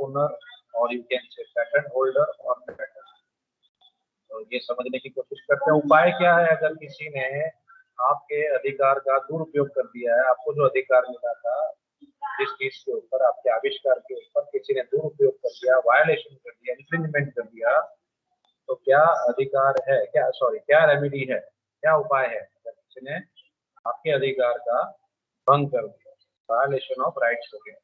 Owner और you can say patent holder और patent. तो ये समझने की कोशिश करते हैं उपाय क्या है अगर किसी ने आपके अधिकार का दुरुपयोग कर दिया है। आपको जो अधिकार मिला था जिस चीज के ऊपर, आपके आविष्कार के ऊपर किसी ने दुरुपयोग कर दिया, वायलेशन कर दिया, इन्फ्रिंजमेंट कर दिया, तो क्या अधिकार है, क्या रेमेडी है, क्या उपाय है अगर किसी ने आपके अधिकार का भंग कर दिया, वायलेशन ऑफ राइट्स हो गया।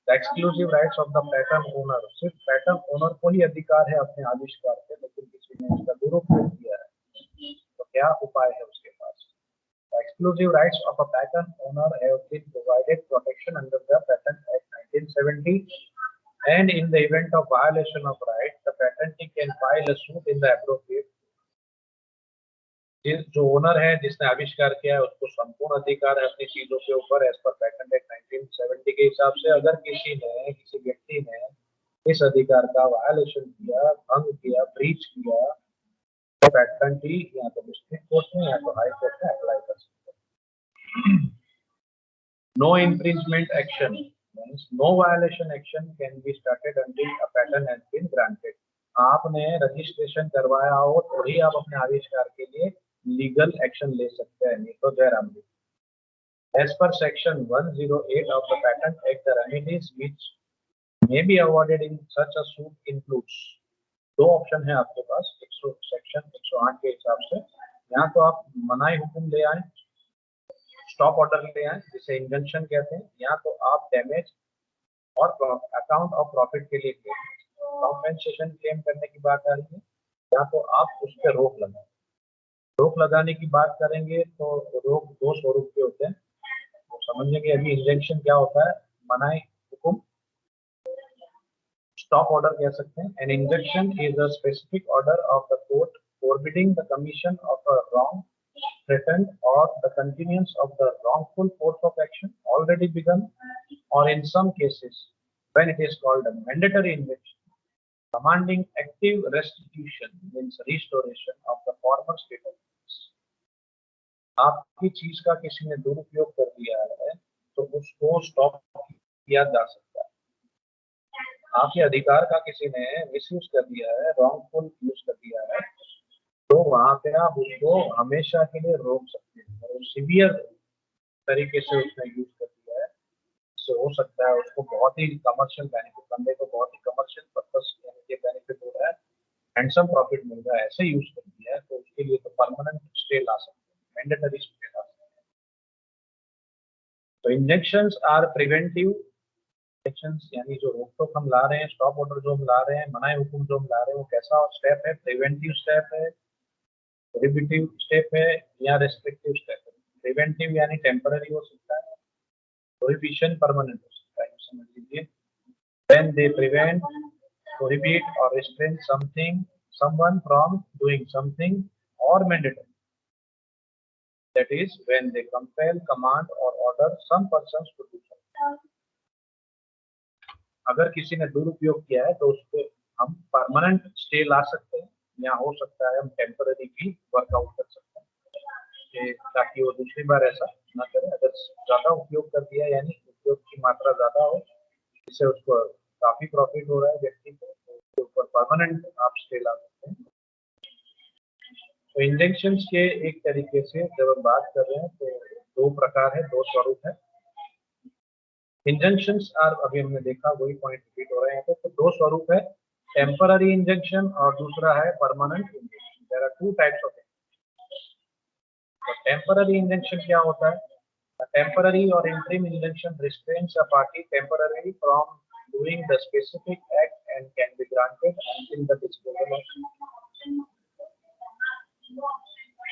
The exclusive rights of the pattern owner, सिर्फ पैटर्न ओनर को ही अधिकार है अपने आविष्कार पे, लेकिन किसी ने इसका दुरुपयोग किया है, तो क्या उपाय है उसके पास। The exclusive rights of a patent owner have been provided protection under the Patent Act 1970, and in the event of violation of rights, the patentee can file a suit in the appropriate। जो owner है, जिसने आविष्कार किया है, उसको संपूर्ण अधिकार है अपनी चीजों के ऊपर एज पर पैटेंट एक्ट 1970 के हिसाब से। अगर किसी व्यक्ति ने इस अधिकार का वायलेशन किया, भंग किया, ब्रीच किया, तो पैटेंटी या तो डिस्ट्रिक्ट कोर्ट में या तो हाई कोर्ट में अप्लाई कर सकते हैं। No infringement action means no violation action can be started until a patent has been granted। आपने रजिस्ट्रेशन करवाया हो तो ही आप अपने आविष्कार के लिए लीगल एक्शन ले सकते हैं, नहीं तो जयराम जी। As per section 108 of the Patent Act, the remedies which may be awarded in such a suit includes, दो ऑप्शन है आपके पास सेक्शन 108 के हिसाब से। यहाँ तो आप मनाही हुक्म ले आए, स्टॉप ऑर्डर ले आए जिसे इंजंक्शन कहते हैं, या तो आप डैमेज और अकाउंट ऑफ प्रॉफिट के लिए कॉम्पेंसेशन क्लेम करने की बात आ रही है, या तो आप उस पर रोक लगाए। रोक लगाने की बात करेंगे तो रोक दो स्वरूप के होते हैं, तो समझेंगे अभी। इंजंक्शन क्या होता है, मनाही हुक्म, स्टॉप ऑर्डर कह सकते हैं। An injunction is a specific order of the court forbidding the commission of a wrong, threatened, or the continuance of the wrongful course of action already begun, or in some cases when it is called a mandatory injunction, commanding active restitution means restoration of the former state of things। आपकी चीज का किसी ने दुरुपयोग कर दिया है तो उसको स्टॉप किया जा सकता है। आपके अधिकार का किसी ने मिसयूज कर दिया है, रॉन्गफुल यूज कर दिया है, तो वहां पे आप उसको हमेशा के लिए रोक सकते हैं। और सीवियर तरीके से उसने यूज कर दिया है, इससे हो सकता है उसको बहुत ही कमर्शियल बेनिफिट, बंदे को बहुत ही कमर्शियल पर्पस के बेनिफिट हो रहा है, हैंडसम प्रॉफिट मिल रहा है, ऐसे यूज कर दिया है, तो उसके लिए तो परमानेंट स्टे ला सकते हैं, मैंडेटरी स्टे ला सकते हैं। तो इंजेक्शंस आर प्रिवेंटिव एक्शंस, यानी जो रोक टोक हम ला रहे हैं, स्टॉप ऑर्डर जो हम ला रहे हैं, मनाही हुक्म जो हम ला रहे हैं, वो कैसा स्टेप है, प्रिवेंटिव स्टेप है, प्रोहिबिटिव स्टेप है या रेस्ट्रिक्टिव स्टेप है। प्रिवेंटिव यानी टेम्पररी हो सकता है, प्रोहिबिशन परमानेंट हो सकता है, समझ लीजिए। when they prevent, prohibit or restrain someone from doing something or mandatory, that is when they compel, command or order some persons to do something। अगर किसी ने दुरुपयोग किया है तो उस पर हम परमानेंट स्टे ला सकते हैं, या हो सकता है हम टेम्पररी भी वर्कआउट कर सकते हैं, ताकि वो दूसरी बार ऐसा ना करे। अगर ज्यादा उपयोग कर दिया, यानी उपयोग की मात्रा ज्यादा हो, जिससे उसको काफी प्रॉफिट हो रहा है व्यक्ति को, तो उसके ऊपर परमानेंट आप स्टे ला सकते हैं। तो इंजेक्शंस के एक तरीके से जब हम बात कर रहे हैं तो दो प्रकार है, दो स्वरूप है। इंजंक्शंस आर, अभी हमने देखा वही पॉइंट रिपीट हो रहे हैं, तो दो स्वरूप है, टेम्पररी इंजंक्शन और दूसरा है permanent injunction. There are two types of injunction. तो टेम्पररी इंजंक्शन क्या होता है? A temporary or interim injunction restrains a party temporarily from doing the specific act and can be granted until the disposal of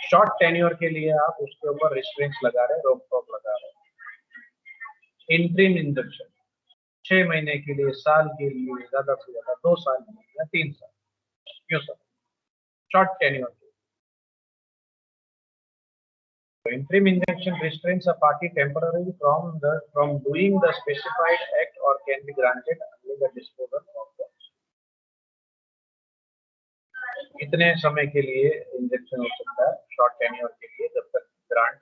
short tenure के लिए आप उसके ऊपर restraints लगा रहे हैं, रोक टोक लगा रहे हैं। इंटरिम इंजंक्शन 6 महीने के लिए, साल के लिए, ज्यादा से ज्यादा 2 साल या 3 साल, क्यों sir, short tenure. Interim injunction restrains a party temporarily from doing the specified act or can be granted only the disposal of the। इतने समय के लिए इंजेक्शन हो सकता है, शॉर्ट टेन्योर के लिए, जब तक ग्रांट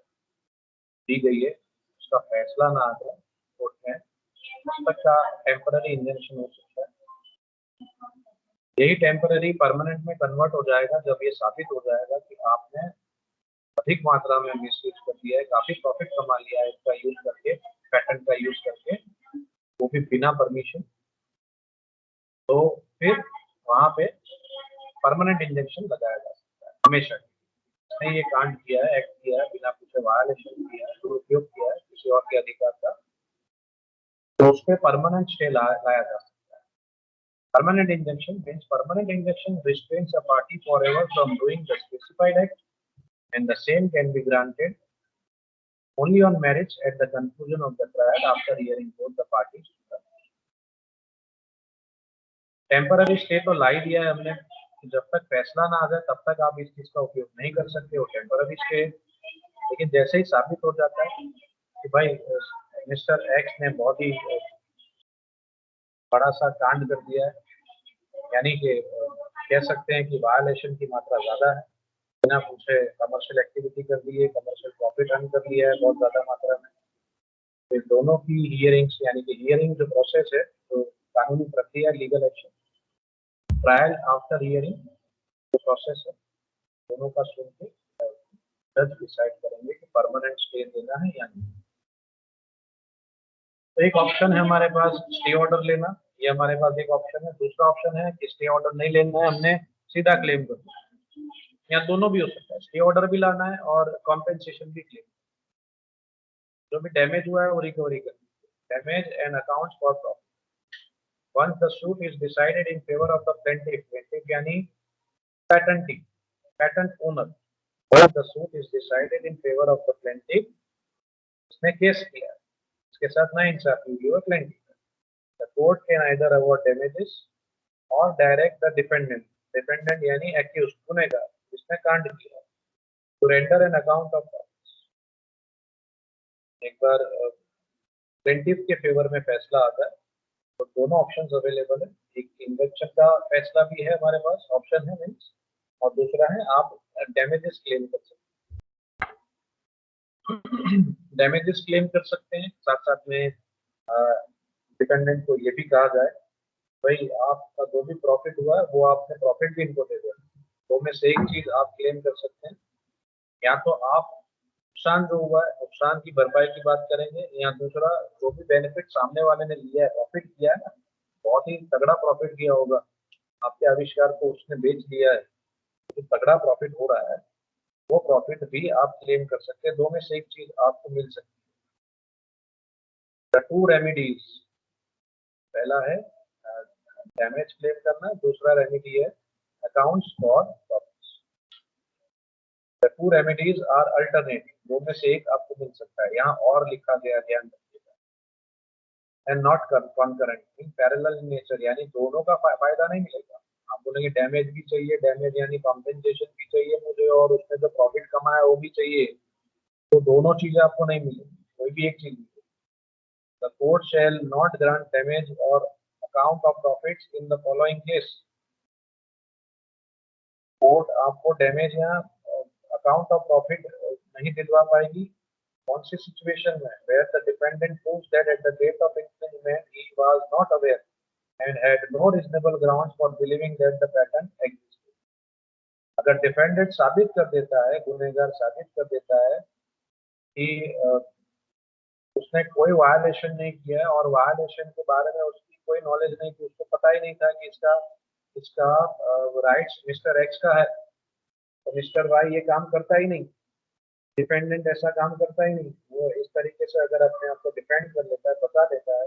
दी गई है उसका फैसला ना आ जाए कोर्ट में, पुस्तक का टेम्पररी इंजंक्शन हो सकता है। यही टेम्पररी परमानेंट में कन्वर्ट हो जाएगा जब ये साबित हो जाएगा कि आपने अधिक मात्रा में मिसयूज कर दिया है, काफी प्रॉफिट कमा लिया है इसका यूज करके, पैटर्न का यूज करके, वो भी बिना परमिशन। तो फिर वहां पे परमानेंट इंजेक्शन लगाया जा सकता है हमेशा। इसने ये कांड किया है, एक्ट किया है, बिना पूछे वायलेशन किया है, दुरुपयोग किया है किसी और के अधिकार का, तो उस पर परमानेंट स्टे लाया जा सकता है। Permanent injunction means permanent injunction restrains a party forever from doing the specified act and the same can be granted only on merits at the conclusion of the trial after hearing both the parties. Temporary stay तो ला ही दिया है हमने, जब तक फैसला ना आ जाए तब तक आप इस चीज का उपयोग नहीं कर सकते हो, टेम्पररी स्टे। लेकिन जैसे ही साबित हो जाता है कि भाई मिस्टर एक्स ने बहुत ही बड़ा सा कांड कर दिया है, यानी कि कह सकते हैं कि वायलेशन की मात्रा ज्यादा है, बिना पूछे कमर्शियल एक्टिविटी कर दी है, कमर्शियल प्रॉफिट अर्न कर लिया है बहुत ज्यादा मात्रा में, तो इन दोनों की हियरिंग्स, यानी कि हियरिंग जो प्रोसेस है, तो कानूनी प्रक्रिया, legal action, trial after hearing जो प्रोसेस है, दोनों का सुन के जज डिसाइड करेंगे कि परमानेंट स्टे देना है या नहीं। तो एक ऑप्शन है हमारे पास स्टे ऑर्डर लेना, ये हमारे पास एक ऑप्शन है। दूसरा ऑप्शन है कि स्टे ऑर्डर नहीं लेना है, हमने सीधा क्लेम करना है, या दोनों भी हो सकता है, स्टे ऑर्डर भी लाना है और कॉम्पेंसेशन भी क्लेम, जो भी डैमेज हुआ है वो रिकवरी करनी, damage and accounts for profit. Once the suit is decided in favor of the plaintiff, plaintiff यानी patentee, patent owner, once the suit is decided in favor of the plaintiff, इसने case किया, इसके साथ ना इंसाफी हुई है plaintiff, the court can either award damages or direct the defendant, defendant यानी accused, गुनहगार जिसने कांड किया, to render an account of profits। एक बार प्लेंटिफ के फेवर में फैसला आता है तो दोनों ऑप्शंस अवेलेबल है, एक इंजेक्शन का फैसला भी है हमारे पास, ऑप्शन है मीन्स, और दूसरा है आप डैमेजेस क्लेम कर सकते हैं। डैमेजेस क्लेम कर सकते हैं, साथ साथ में डिपेंडेंट को ये भी कहा जाए भाई आपका जो भी प्रॉफिट हुआ है वो आपने प्रॉफिट भी इनको दे दिया, दो में से एक चीज आप क्लेम कर सकते हैं, या तो आप नुकसान जो हुआ है नुकसान की भरपाई की बात करेंगे, या दूसरा जो भी बेनिफिट सामने वाले ने लिया है, प्रॉफिट किया है ना, बहुत ही तगड़ा प्रॉफिट किया होगा, आपके आविष्कार को उसने बेच दिया है, तो तगड़ा प्रॉफिट हो रहा है, वो प्रॉफिट भी आप क्लेम कर सकते हैं, दो में से एक चीज आपको मिल सकती है। टू रेमेडीज, पहला है डैमेज क्लेम करना, दूसरा रेमेडी है accounts for profits. The two remedies are alternative, दो में से एक आपको मिल सकता है, यहाँ और लिखा गया, ध्यान रखिएगा, and not concurrent, in parallel in nature, यानी दोनों का फायदा नहीं मिलेगा। आप बोलेंगे डैमेज भी चाहिए, डैमेज यानी कॉम्पेंसेशन भी चाहिए मुझे, और उसमें जो प्रॉफिट कमाया वो भी चाहिए, तो दोनों चीजें आपको नहीं मिलेगी, कोई भी एक चीज मिलेगी। The court shall not grant damage और account of profits in the following case, court आपको डैमेज या अकाउंट ऑफ प्रॉफिट नहीं दिलवा पाएगी कौन सी सिचुएशन में, where the defendant proves that at the date of infringement he was not aware and had no reasonable grounds for believing that the patent existed। अगर defendant साबित कर देता है, गुनहगार साबित कर देता है कि उसने कोई वायलेशन नहीं किया है और वायलेशन के बारे में उसकी कोई नॉलेज नहीं थी, उसको पता ही नहीं था कि इसका इसका राइट्स मिस्टर एक्स का है, तो मिस्टर वाई ये काम करता ही नहीं, डिपेंडेंट ऐसा काम करता ही नहीं, वो इस तरीके से अगर अपने आप को डिफेंड कर लेता है, बता देता है,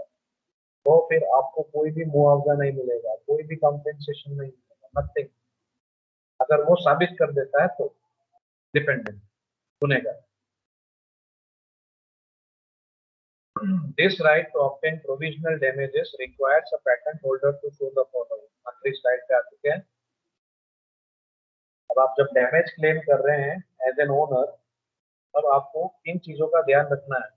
तो फिर आपको कोई भी मुआवजा नहीं मिलेगा, कोई भी कॉम्पेंसेशन नहीं मिलेगा, नथिंग। अगर वो साबित कर देता है तो डिपेंडेंट सुनेगा। This right to obtain provisional damages requires a patent holder to show the following। आखिरी स्लाइड पे आ चुके हैं। अब आप जब डैमेज क्लेम कर रहे हैं एज एन ओनर, तब आपको इन चीजों का ध्यान रखना है,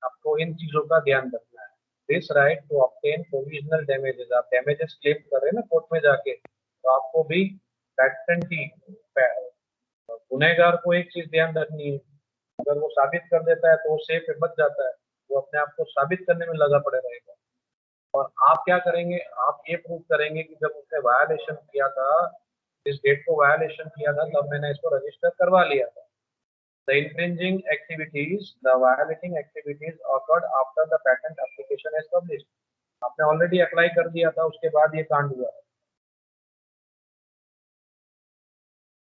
आपको इन चीजों का ध्यान रखना है। This right to obtain provisional damages, आप डैमेजेस क्लेम कर रहे हैं ना कोर्ट में जाके, तो आपको भी पैटेंटी गुनहगार को एक चीज ध्यान रखनी है, अगर वो साबित कर देता है तो वो सेफ बच जाता है, वो अपने आप को साबित करने में लगा पड़े रहेगा। और आप क्या करेंगे, आप ये प्रूव करेंगे कि जब उसने वायलेशन किया था, इस डेट को वायलेशन किया था, तब मैंने इसको रजिस्टर करवा लिया था। The infringing activities, the violating activities occurred after the patent application is published. आपने ऑलरेडी अप्लाई कर दिया था, उसके बाद ये कांड हुआ।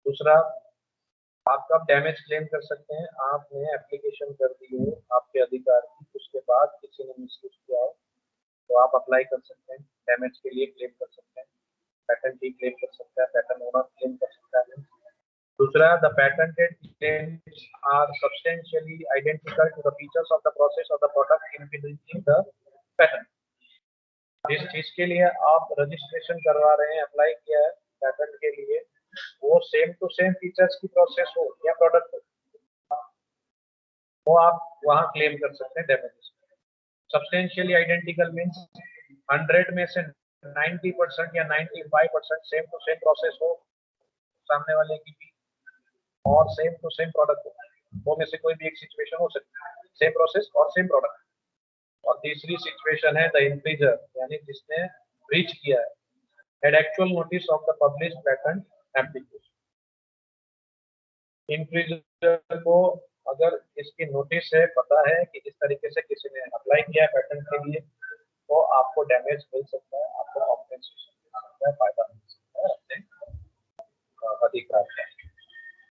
दूसरा, आप कब डैमेज क्लेम कर सकते हैं? आपने एप्लीकेशन कर दी है आपके अधिकार की, उसके बाद किसी ने मिसयूज किया हो तो आप अप्लाई कर सकते हैं, डैमेज के लिए क्लेम कर सकते हैं। पैटेंट ही क्लेम कर सकता है, पैटेंट ओनर क्लेम कर सकता है। दूसरा, the patented claims are substantially identical to the features of the process of the product infringing the patent. जिस चीज के लिए आप रजिस्ट्रेशन करवा रहे हैं, अप्लाई किया है पैटेंट के लिए, वो सेम टू सेम फीचर्स की प्रोसेस हो या प्रोडक्ट हो, वो आप वहां क्लेम कर सकते हैं डैमेजेस। सब्सटेंशियली आइडेंटिकल मीन्स 100 में से 90% या 95% सेम टू सेम प्रोसेस हो सामने वाले की भी, और सेम टू सेम प्रोडक्ट हो। वो में से कोई भी एक सिचुएशन हो सकती है, सेम प्रोसेस और सेम प्रोडक्ट। और तीसरी सिचुएशन है द इन्फ्रिंजर, यानी जिसने ब्रीच किया है, had actual notice of the published patent application। इन्फ्रिंजर को अगर इसकी नोटिस है, पता है कि इस तरीके से किसी ने अप्लाई किया पैटेंट के लिए, तो आपको डैमेज मिल सकता है।